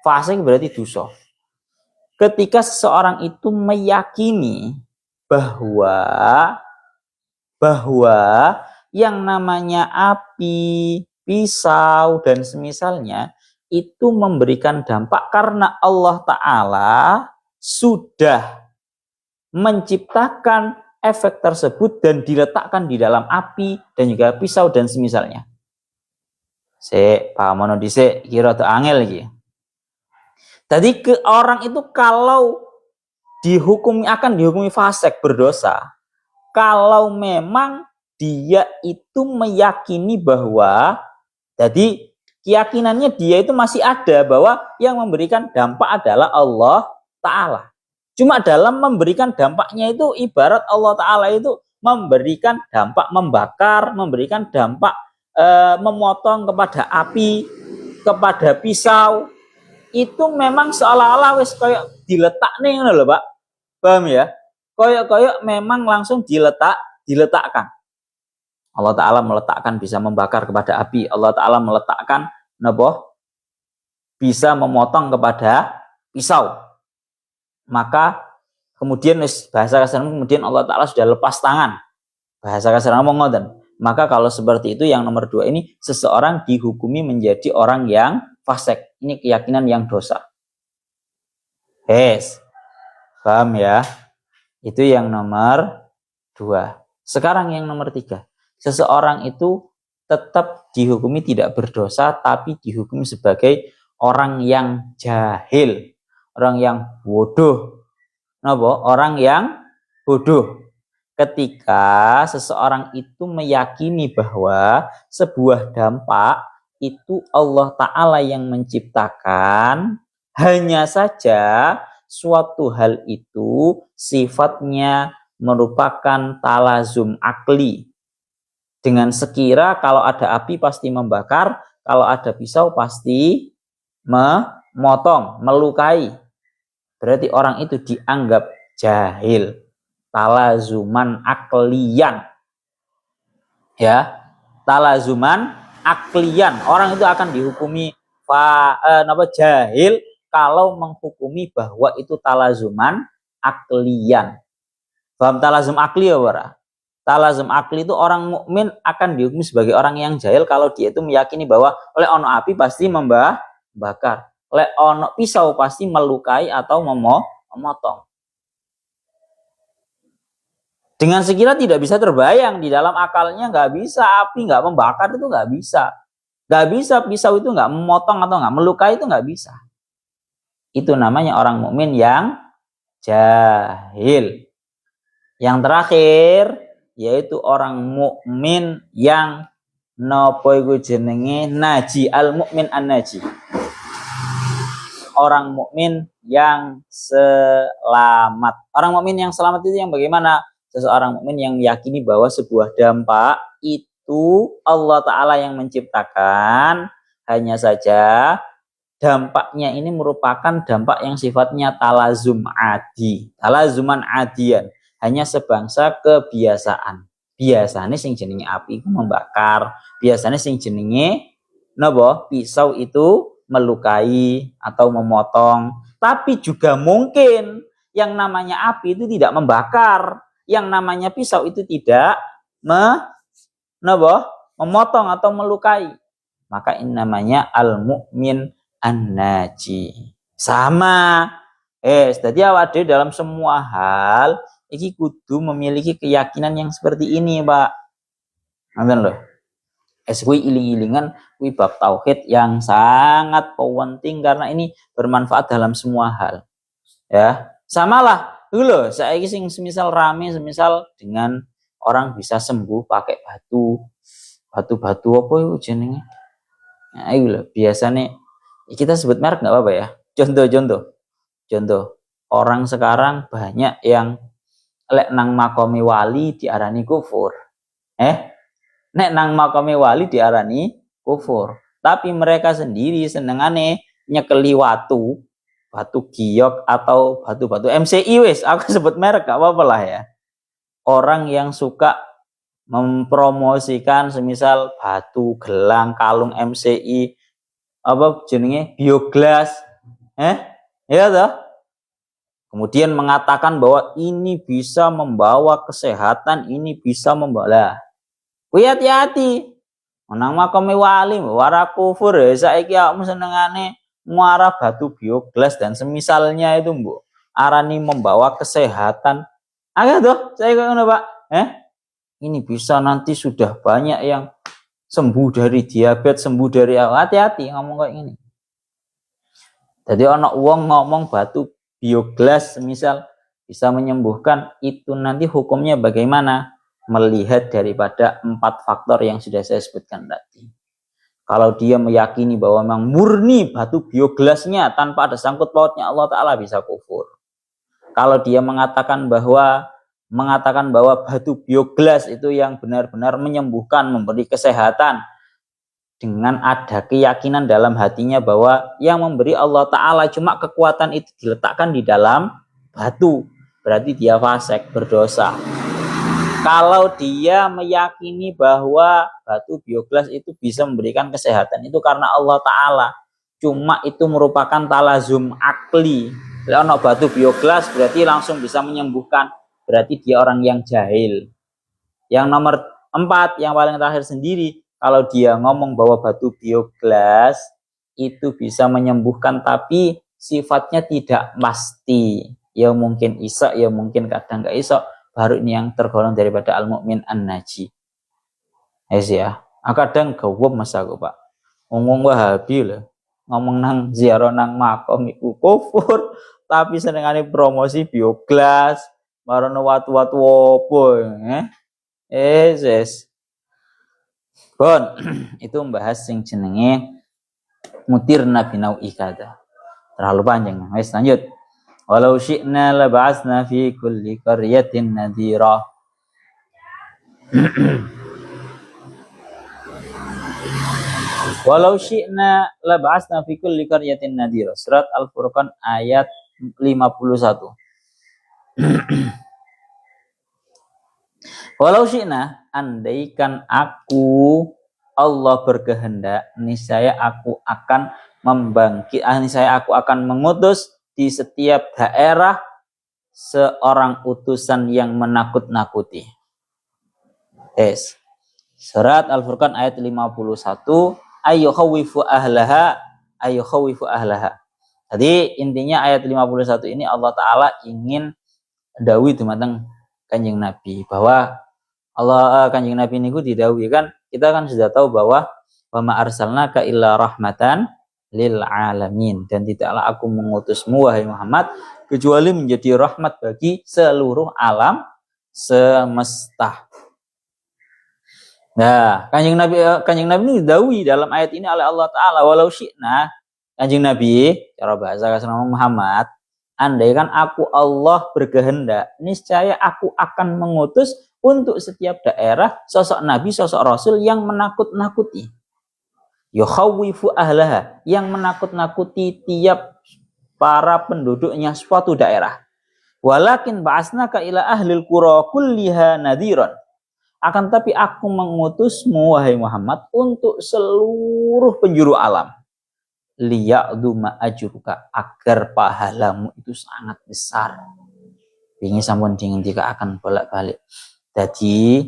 Fasik berarti dosa. Ketika seseorang itu meyakini bahwa yang namanya api, pisau, dan semisalnya itu memberikan dampak karena Allah Ta'ala sudah menciptakan efek tersebut dan diletakkan di dalam api dan juga pisau dan semisalnya. Pahamono dhisik kira tuh angel lagi. Tadi ke orang itu kalau akan dihukumi fasik, berdosa, kalau memang dia itu meyakini bahwa jadi keyakinannya dia itu masih ada bahwa yang memberikan dampak adalah Allah Ta'ala. Cuma dalam memberikan dampaknya itu ibarat Allah Ta'ala itu memberikan dampak membakar, memberikan dampak memotong kepada api, kepada pisau. Itu memang seolah-olah wis kayak diletakne ngono lho, Pak. Paham ya? Kayak memang langsung diletakkan. Allah Ta'ala meletakkan bisa membakar kepada api. Allah Ta'ala meletakkan bisa memotong kepada pisau. Maka kemudian bahasa kasar kemudian Allah Ta'ala sudah lepas tangan. Bahasa kasar ngomong ngoten. Maka kalau seperti itu yang nomor dua ini seseorang dihukumi menjadi orang yang fasik. Ini keyakinan yang dosa. Paham ya? Itu yang nomor dua. Sekarang yang nomor tiga. Seseorang itu tetap dihukumi tidak berdosa, tapi dihukumi sebagai orang yang jahil, orang yang bodoh. Orang yang bodoh. Ketika seseorang itu meyakini bahwa sebuah dampak itu Allah Ta'ala yang menciptakan, hanya saja suatu hal itu sifatnya merupakan talazum akli. Dengan sekira kalau ada api pasti membakar, kalau ada pisau pasti memotong, melukai. Berarti orang itu dianggap jahil. Talazuman aklian. Ya, talazuman aklian. Orang itu akan dihukumi jahil kalau menghukumi bahwa itu talazuman aklian. Paham talazum akli ya, Bara? Talazum akli itu orang mukmin akan dihukumi sebagai orang yang jahil kalau dia itu meyakini bahwa oleh ono api pasti membakar, oleh ono pisau pasti melukai atau memotong. Dengan sekira tidak bisa terbayang di dalam akalnya, nggak bisa api nggak membakar itu nggak bisa pisau itu nggak memotong atau nggak melukai itu nggak bisa. Itu namanya orang mukmin yang jahil. Yang terakhir yaitu orang mukmin yang napa iku jenenge naji, al mukmin an-naji. Orang mukmin yang selamat. Orang mukmin yang selamat itu yang bagaimana? Seseorang mukmin yang meyakini bahwa sebuah dampak itu Allah Ta'ala yang menciptakan, hanya saja dampaknya ini merupakan dampak yang sifatnya talazum adi, talazuman adian. Hanya sebangsa kebiasaan. Biasanya sing jenenge api itu membakar, biasanya sing jenenge pisau itu melukai atau memotong. Tapi juga mungkin yang namanya api itu tidak membakar, yang namanya pisau itu tidak memotong atau melukai. Maka ini namanya al-mu'min an-naji. Sama. Jadi awak dalam semua hal iki kudu memiliki keyakinan yang seperti ini, Pak. Ngoten lho. Kuwi iling-ilingan kuwi bab tauhid yang sangat penting karena ini bermanfaat dalam semua hal. Ya, samalah dulu saiki sing semisal rame semisal dengan orang bisa sembuh pakai batu apa itu jenenge. Nah, itu loh biasanya kita sebut merek nggak apa-apa ya. Contoh orang sekarang banyak yang lek nang makome wali diarani kufur. Nek nang makame wali diarani kufur. Tapi mereka sendiri senengane nyekeli batu giok atau batu-batu MCI wis, aku sebut merek gak apa-apa lah ya. Orang yang suka mempromosikan semisal batu, gelang, kalung MCI, apa jenenge bioglas, ya toh. Kemudian mengatakan bahwa ini bisa membawa kesehatan, ini bisa membawa. Kuwi hati-hati. Nang makame wali wara kufur ya saiki awakmu senengane muara batu bioglas dan semisalnya itu mbok arani membawa kesehatan. Agak tuh saya kok ngono Pak. Ini bisa nanti sudah banyak yang sembuh dari diabetes, sembuh dari hati-hati ngomong kayak gini. Jadi ana wong ngomong batu bioglas semisal bisa menyembuhkan, itu nanti hukumnya bagaimana? Melihat daripada 4 faktor yang sudah saya sebutkan tadi. Kalau dia meyakini bahwa memang murni batu bioglasnya tanpa ada sangkut pautnya Allah Ta'ala bisa kufur. Kalau dia mengatakan bahwa batu bioglas itu yang benar-benar menyembuhkan, memberi kesehatan, dengan ada keyakinan dalam hatinya bahwa yang memberi Allah Ta'ala cuma kekuatan itu diletakkan di dalam batu, berarti dia fasik, berdosa. Kalau dia meyakini bahwa batu bioglas itu bisa memberikan kesehatan, itu karena Allah Ta'ala. Cuma itu merupakan talazum akli. Kalau batu bioglas berarti langsung bisa menyembuhkan. Berarti dia orang yang jahil. Yang nomor 4, yang paling terakhir sendiri. Kalau dia ngomong bahwa batu bioglas itu bisa menyembuhkan, tapi sifatnya tidak pasti. Ya mungkin iso, ya mungkin kadang gak iso. Baru ini yang tergolong daripada al-mu'min an-naji. Ya. Kadang gawem mas aku Pak. Ngomong Wahabi lah. Ngomong nang ziarah nang makom iku kufur. Tapi senengane promosi bioglas. Marono watu-watu opo. Yes. Bon, itu membahas yang jenenge mutirna binau ikada. Terlalu panjang. Wes lanjut. Walau syi'na laba'asna fi kulli qaryatin nadhira. Walau syi'na laba'asna fi kulli qaryatin nadhira. Surat Al-Furqan ayat 51. Walau syi'na, andaikan aku Allah berkehendak, niscaya aku akan mengutus di setiap daerah seorang utusan yang menakut-nakuti. Surat Al-Furqan ayat 51, ayyukhawifu ahlaha. Jadi intinya ayat 51 ini Allah Ta'ala ingin dawuh dumateng Kanjeng Nabi bahwa Kanjeng Nabi niku didhawuhi kan, kita kan sudah tahu bahwa wa ma arsalnaka illa rahmatan lil alamin, dan tidaklah aku mengutusmu wahai Muhammad kecuali menjadi rahmat bagi seluruh alam semesta. Nah, Kanjeng Nabi ini didhawuhi dalam ayat ini oleh Allah Ta'ala, walau syi'na, Kanjeng Nabi cara bahasa kasar Muhammad, andaikan aku Allah berkehendak, niscaya aku akan mengutus untuk setiap daerah sosok nabi, sosok rasul yang menakut-nakuti. Yukhawifu ahlaha, yang menakut-nakuti tiap para penduduknya suatu daerah. Walakin ba'asnaka ila ahlil qura kulliha nadhiran. Akan tapi aku mengutusmu wahai Muhammad untuk seluruh penjuru alam. Liya'du ma'ajruka, agar pahalamu itu sangat besar. Ini sampun dingendika akan bolak-balik. Jadi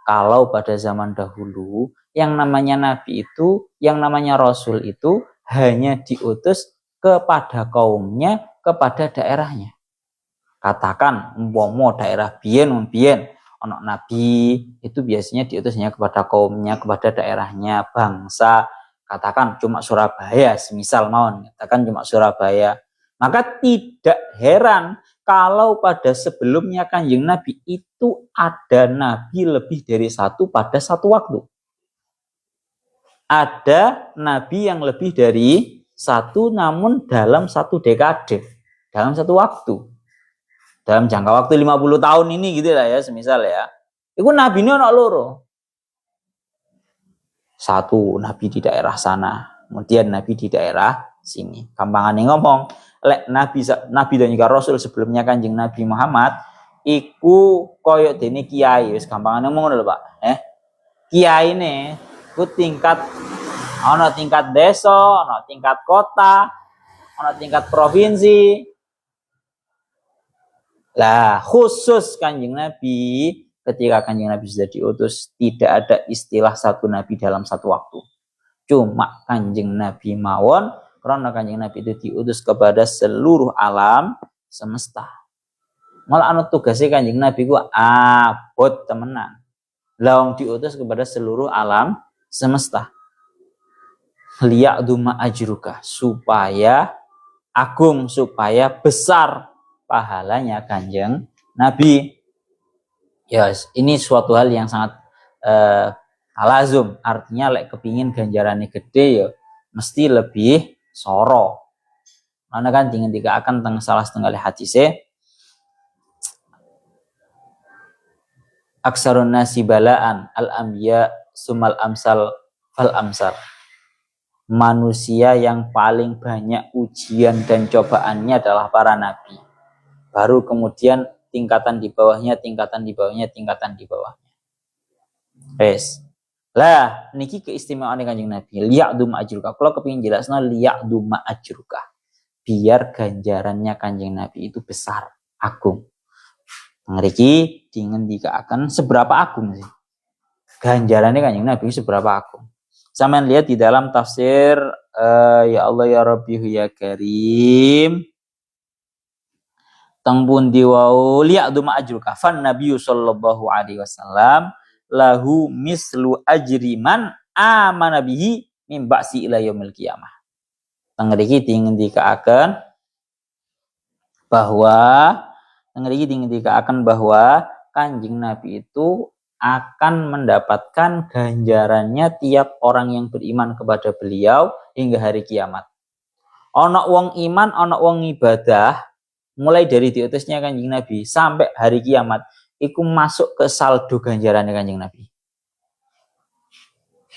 kalau pada zaman dahulu yang namanya nabi itu, yang namanya rasul itu hanya diutus kepada kaumnya, kepada daerahnya. Katakan umpama daerah biyen ono nabi itu biasanya diutusnya kepada kaumnya, kepada daerahnya, bangsa. Katakan cuma Surabaya, semisal mawon, katakan cuma Surabaya. Maka tidak heran kalau pada sebelumnya Kanjeng Nabi itu ada nabi lebih dari satu pada satu waktu. Ada nabi yang lebih dari satu namun dalam satu dekade, dalam satu waktu. Dalam jangka waktu 50 tahun ini gitu lah ya, semisal ya. Itu nabi ini ono loro. Satu nabi di daerah sana, kemudian nabi di daerah sini. Gampangane ngomong, lek nabi dan juga rasul sebelumnya Kanjeng Nabi Muhammad iku koyo dene kiai, wis gampangane ngomong ngono lho, Pak. Kiai ne ku tingkat ana tingkat desa, ana tingkat kota, ana tingkat provinsi. Lah khusus Kanjeng Nabi, ketika Kanjeng Nabi sudah diutus, tidak ada istilah satu nabi dalam satu waktu. Cuma Kanjeng Nabi mawon, karena Kanjeng Nabi itu diutus kepada seluruh alam semesta. Malah anu tugasnya Kanjeng Nabi ku abot temenan. Lawang diutus kepada seluruh alam semesta. Liya'duma ajruka, supaya agung, supaya besar pahalanya Kanjeng Nabi. Ya, ini suatu hal yang sangat lazim. Artinya lek kepingin ganjarannya gede ya mesti lebih soro. Karena kan ketika akan teng salah setengah hadise aksarun nasi balaan al anbiya sumal amsal fal amsar. Manusia yang paling banyak ujian dan cobaannya adalah para nabi. Baru kemudian tingkatan di bawahnya, tingkatan di bawahnya, tingkatan di bawahnya. Wes. Lah, niki keistimewaan Kanjeng Nabi. Liya'dum ajruka. Kalau kepingin jelasno liya'dum ajruka. Biar ganjarannya Kanjeng Nabi itu besar, agung. Ngriki dingendikaken seberapa agung sih? Ganjarannya Kanjeng Nabi seberapa agung? Sampeyan lihat di dalam tafsir ya Allah ya Rabbi ya Karim. Teng pundi wau liya'dum ajruka fan Nabi sallallahu alaihi wasallam lahu mislu ajri man amana bihi min ba'si ila yaumil qiyamah. Teng mriki dingendikaken bahwa Kanjeng Nabi itu akan mendapatkan ganjarannya tiap orang yang beriman kepada beliau hingga hari kiamat. Ana wong iman, ana wong ibadah, mulai dari diutusnya Kanjeng Nabi sampai hari kiamat iku masuk ke saldo ganjarannya Kanjeng Nabi.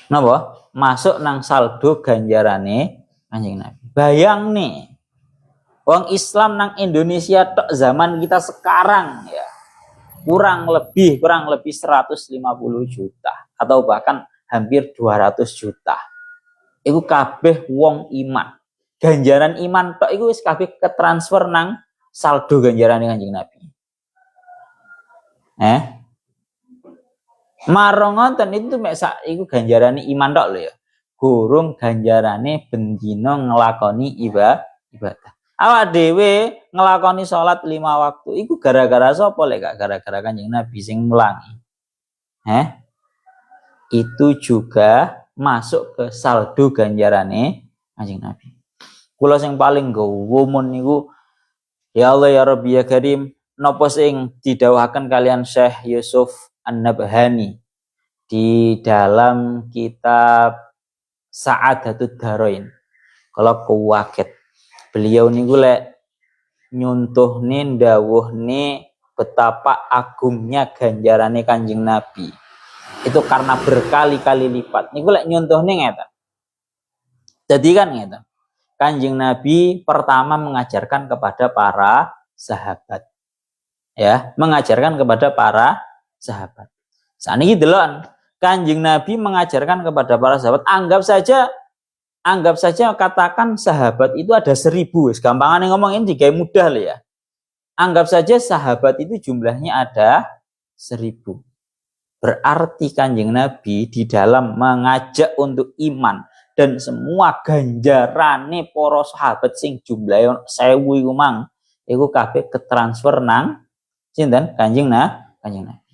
Napa? Masuk nang saldo ganjarane Kanjeng Nabi. Bayang nih, wong Islam nang Indonesia tok zaman kita sekarang ya kurang lebih 150 juta atau bahkan hampir 200 juta. Iku kabeh wong iman. Ganjaran iman tok iku wis kabeh ketransfer nang saldo ganjarane Kanjeng Nabi. Marang ngoten itu mek sak iku ganjarane iman tok lho ya. Gurung ganjarane bendina nglakoni ibadah. Awak dhewe nglakoni salat 5 waktu iku gara-gara sapa lek gak gara-gara Kanjeng Nabi sing mulangi. Itu juga masuk ke saldo ganjarane Kanjeng Nabi. Kula sing paling gawumun niku ya Allah ya Rabbi ya Karim napa sing didhawuhaken kalian Syekh Yusuf An-Nabhani di dalam kitab Sa'adatud Darain. Kalau kuwaget beliau niku lek nyuntuhne ndawuhne betapa agungnya ganjarane Kanjeng Nabi. Itu karena berkali-kali lipat. Niku lek nyuntuhne ngeten. Jadi kan ngeten. Kanjeng Nabi pertama mengajarkan kepada para sahabat. Ya, mengajarkan kepada para sahabat. Saniki delon, Kanjeng Nabi mengajarkan kepada para sahabat, anggap saja katakan sahabat itu ada 1000. Gampangan ngomong ini digawe mudah loh ya. Anggap saja sahabat itu jumlahnya ada 1000. Berarti Kanjeng Nabi di dalam mengajak untuk iman dan semua ganjarane para sahabat sing jumlahe 1000 iku mang iku kabeh ketransfer nang sinten Kanjeng Nabi.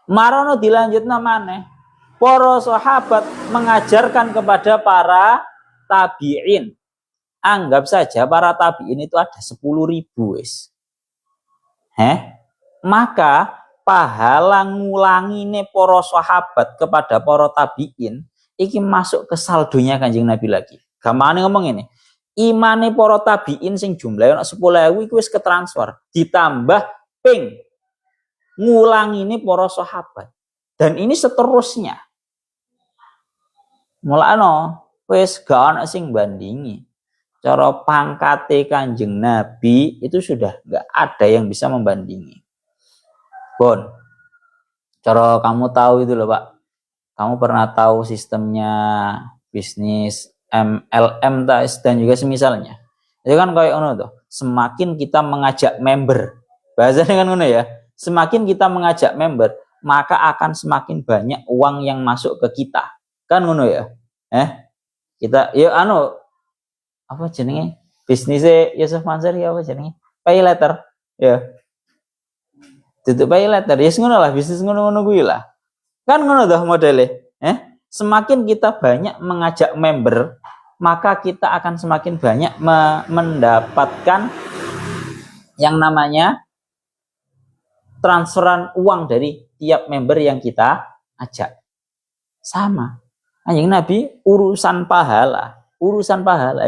Marono dilanjutna maneh. Para sahabat mengajarkan kepada para tabi'in. Anggap saja para tabi'in itu ada 10.000 wis. Maka pahala ngulangine para sahabat kepada para tabi'in iki masuk ke saldonya Kanjeng Nabi lagi. Gampangane ngomong ini. Imane para tabi'in sing jumlahe ana 10.000 iku wis ketransfer ditambah ping ngulangine para sahabat. Dan ini seterusnya. Mulane wis gak ana sing bandingi. Cara pangkate Kanjeng Nabi itu sudah gak ada yang bisa membandingi. Bon. Cara kamu tahu itu loh, Pak. Kamu pernah tahu sistemnya bisnis MLM dan juga semisalnya. Itu kan kayak ngono tuh. Semakin kita mengajak member, bahasanya kan ngono ya. Semakin kita mengajak member, maka akan semakin banyak uang yang masuk ke kita. Kan ngono ya. Kita ya apa jenenge? Bisnisnya Yusuf Mansur ya apa jenenge? Pay letter. Ya. Tutup pay letter. Ya ngono lah, bisnis ngono-ngono kuwi lah. Kan ngono tuh modelnya. Semakin kita banyak mengajak member, maka kita akan semakin banyak mendapatkan yang namanya transferan uang dari tiap member yang kita ajak. Sama. Kanjeng Nabi urusan pahala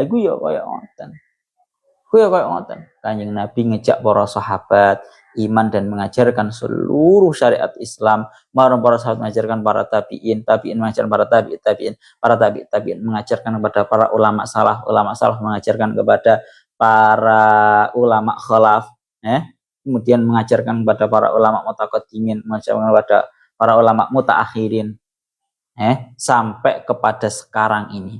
iku ya kaya ngoten. Kanjeng Nabi ngejak para sahabat iman dan mengajarkan seluruh syariat Islam, marang para sahabat mengajarkan para tabi'in mengajarkan para tabi'in, para tabi'in mengajarkan kepada para ulama salaf mengajarkan kepada para ulama khalaf, kemudian mengajarkan kepada para ulama mutaqaddimin, mengajarkan kepada para ulama mutaakhirin, sampai kepada sekarang ini.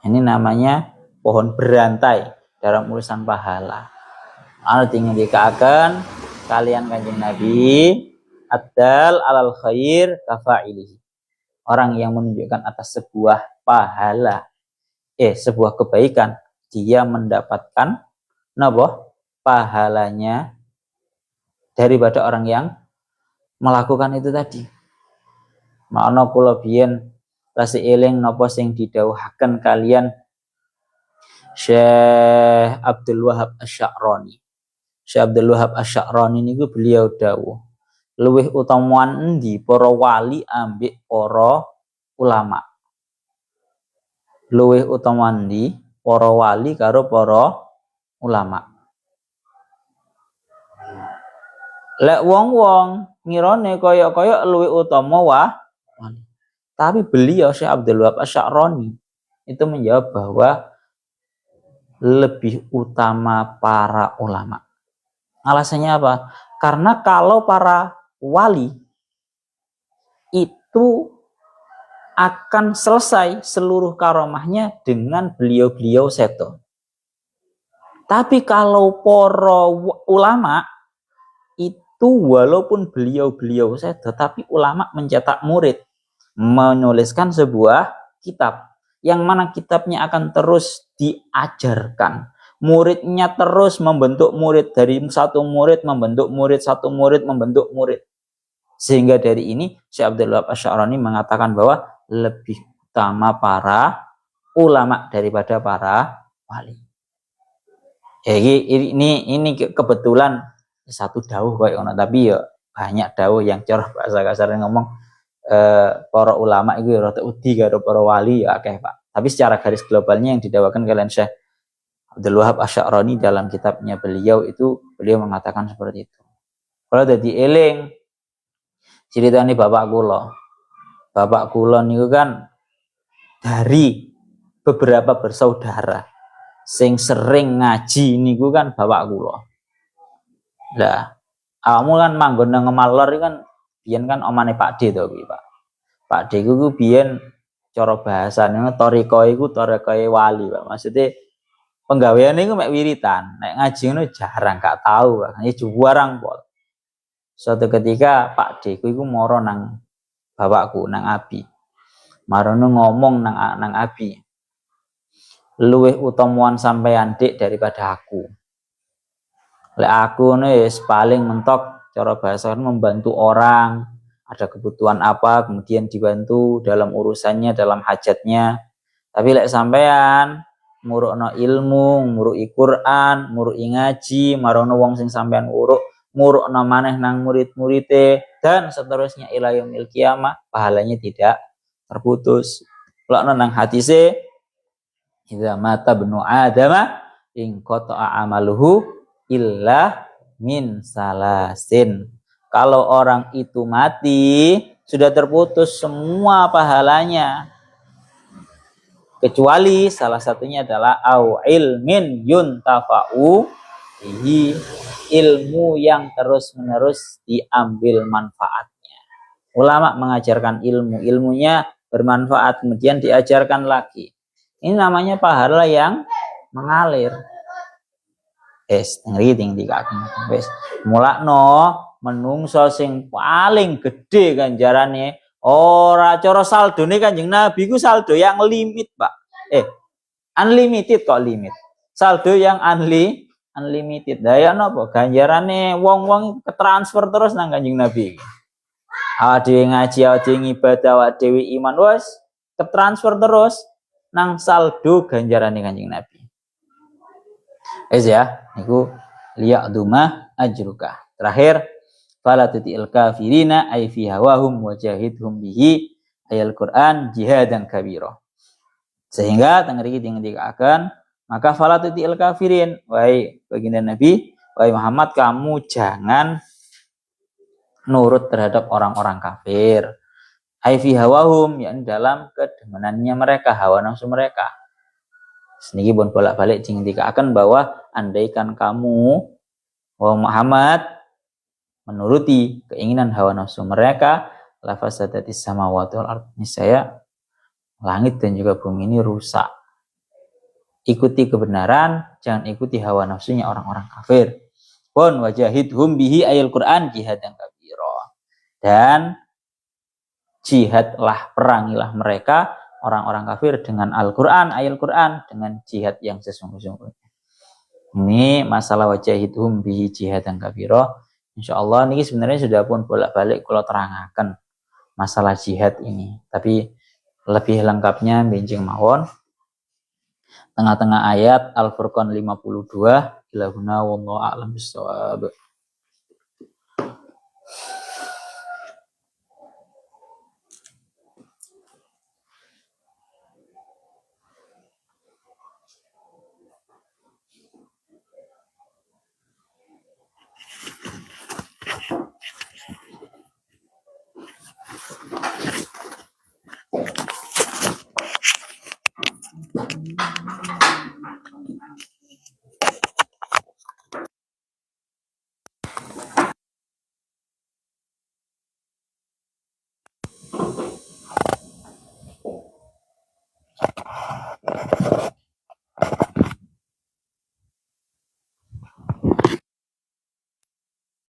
Ini namanya pohon berantai dalam urusan pahala. Tinggal dikatakan kalian Kanjeng Nabi ad-dal alal khair kafa'ilihi. Orang yang menunjukkan atas sebuah pahala, sebuah kebaikan, dia mendapatkan pahalanya daripada orang yang melakukan itu tadi. Makna kula biyen tasih eling napa sing didhawuhaken kalian Syekh Abdul Wahab Asy-Sya'rani. Syekh Abdul Wahab Asy-Sya'rani niku beliau dawuh, luwih utamaan endi para wali ambek para ulama? Luwih utamaan endi para wali karo para ulama? Lek wong-wong ngirane kaya-kaya luwih utama wali. Tapi beliau Syekh Abdul Wahab Asy-Sya'rani itu menjawab bahwa lebih utama para ulama. Alasannya apa? Karena kalau para wali itu akan selesai seluruh karomahnya dengan beliau-beliau seto. Tapi kalau para ulama itu walaupun beliau-beliau seto, tapi ulama mencetak murid, menuliskan sebuah kitab yang mana kitabnya akan terus diajarkan. Muridnya terus membentuk murid, dari satu murid membentuk murid, satu murid membentuk murid. Sehingga dari ini Syekh Abdul Wahab Asy-Sya'rani mengatakan bahwa lebih utama para ulama daripada para wali. Ini kebetulan satu dawuh kayak ngono, tapi ya banyak dawuh yang cara bahasa kasarnya ngomong para ulama itu rada udi karo para wali ya akeh, Pak. Tapi secara garis globalnya yang didakwakan kalian Syekh Abdul Wahab Asy-Sya'rani dalam kitabnya beliau mengatakan seperti itu. Kalau dadi eling ceritane bapak kula niku kan dari beberapa bersaudara sing sering ngaji niku kan bapak kula. Lah, awakmu kan manggon nang Ngemalor kan biyen kan omane Pak D to kuwi, Pak. Pak D ku biyen cara bahasane toriko iku torikoe wali, Pak. Maksudnya penggaweane iku mek wiritan, nek ngaji ngono jarang, gak tahu, Pak. Ya juwarang pol. Suatu ketika Pak D ku iku mara nang bapakku, nang Abi. Marono ngomong nang Abi. Luwih utamuan sampean Dik daripada aku. Lek aku ngono ya paling mentok cara bahasa membantu orang, ada kebutuhan apa kemudian dibantu dalam urusannya, dalam hajatnya. Tapi lek sampean murukno ilmu, muruki Quran, muruki ngaji, marono wong sing sampean murukno maneh nang murid-muride dan seterusnya ila yaumil kiamah, pahalanya tidak terputus. Kalau nang hadise idza mata bnu adama in qata'a amaluhu illa min salasin. Kalau orang itu mati sudah terputus semua pahalanya kecuali salah satunya adalah au ilmin yuntafa'u bihi, ilmu yang terus-menerus diambil manfaatnya. Ulama mengajarkan ilmu, ilmunya bermanfaat kemudian diajarkan lagi. Ini namanya pahala yang mengalir. Ngeri wis mulakno menungso sing paling gede ganjarane ora cara saldone Kanjeng Nabi ku saldo yang limit, Pak. Unlimited kok limit. Saldo yang unlimited. Daya napa ganjarane wong-wong ketransfer terus nang Kanjeng Nabi. Awak dhewe ngaji, awak dhewe ibadah, awak dhewe iman wis ketransfer terus nang saldo ganjarane Kanjeng Nabi. Ya, niku liya'duma ajruka. Terakhir, fala tuti'il kafirina ay fi hawahum wajahidhum bihi ayal Quran jihadan kabira. Sehingga tengriki dikatakan, maka fala tuti'il kafirin, wahai baginda Nabi, wahai Muhammad, kamu jangan nurut terhadap orang-orang kafir. Ay fi hawahum, yakni dalam kedemenannya mereka, hawa nafsu mereka. Seniki pun bolak-balik dikatakan bahwa andaikan kamu wahai Muhammad menuruti keinginan hawa nafsu mereka, lafasadatis samawati wal ardh, niscaya langit dan juga bumi ini rusak. Ikuti kebenaran, jangan ikuti hawa nafsunya orang-orang kafir. Pun wajahidhum bihi ayal Quran jihadan kabira. Dan jihadlah, perangilah mereka orang-orang kafir dengan Al-Quran, ayat Quran, dengan jihad yang sesungguh-sungguhnya. Ini masalah wajahidhum bihi jihadan kabira. Insyaallah ini sebenarnya sudah pun bolak-balik kalau terangkan masalah jihad ini. Tapi lebih lengkapnya benjing mawon tengah-tengah ayat Al-Furqan 52 ila huna wallahu a'lam bissawab.